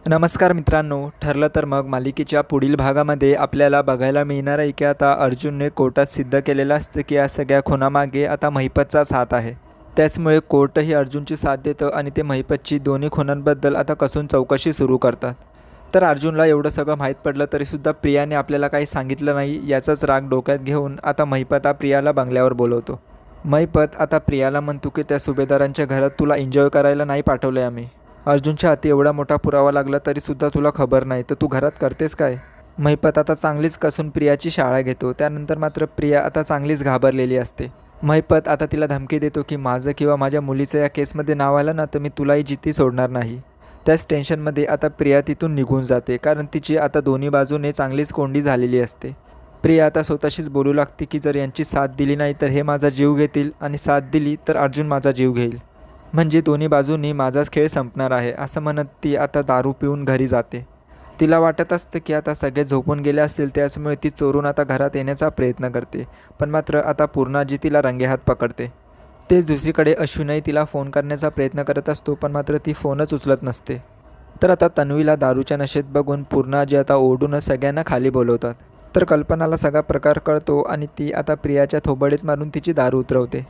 नमस्कार मित्रांनो, ठरलं तर मग मालिकेच्या पुढील भागामध्ये आपल्याला बघायला मिळणार आहे की आता अर्जुनने कोर्टात सिद्ध केलेलं असतं की या सगळ्या खुनामागे आता महिपतचाच हात आहे. त्याचमुळे कोर्टही अर्जुनची साथ देतं आणि ते महिपतची दोन्ही खुनांबद्दल आता कसून चौकशी सुरू करतात. तर अर्जुनला एवढं सगळं माहीत पडलं तरीसुद्धा प्रियाने आपल्याला काही सांगितलं नाही, याचाच राग डोक्यात घेऊन आता महिपत प्रियाला बंगल्यावर बोलवतो. महिपत आता प्रियाला म्हणतो की त्या सुभेदारांच्या घरात तुला एन्जॉय करायला नाही पाठवलं आहे आम्ही. अर्जुनच्या हाती एवढा मोठा पुरावा लागला तरीसुद्धा तुला खबर नाही, तर तू घरात करतेस काय? महिपत आता चांगलीच कसून प्रियाची शाळा घेतो. त्यानंतर मात्र प्रिया आता चांगलीच घाबरलेली असते. महिपत आता तिला धमकी देतो की माझं किंवा माझ्या मुलीचं या केसमध्ये नाव आलं ना तर मी तुलाही जिद्दी सोडणार नाही. त्याच टेन्शनमध्ये आता प्रिया तिथून निघून जाते, कारण तिची आता दोन्ही बाजूने चांगलीच कोंडी झालेली असते. प्रिया आता स्वतःशीच बोलू लागते की जर यांची साथ दिली नाही तर हे माझा जीव घेतील आणि साथ दिली तर अर्जुन माझा जीव घेईल. म्हणजे दोन्ही बाजूंनी माझाच खेळ संपणार आहे, असं म्हणत ती आता दारू पिऊन घरी जाते. तिला वाटत असतं की आता सगळे झोपून गेले असतील, त्याचमुळे ती चोरून आता घरात येण्याचा प्रयत्न करते. पण मात्र आता पूर्णाजी तिला रंगेहात पकडते. तेच दुसरीकडे अश्विनही तिला फोन करण्याचा प्रयत्न करत असतो, पण मात्र ती फोनच उचलत नसते. तर आता तन्वीला दारूच्या नशेत बघून पूर्णाजी आता ओरडूनच सगळ्यांना खाली बोलवतात. तर कल्पनाला सगळा प्रकार कळतो आणि ती आता प्रियाच्या थोबाडीत मारून तिची दारू उतरवते.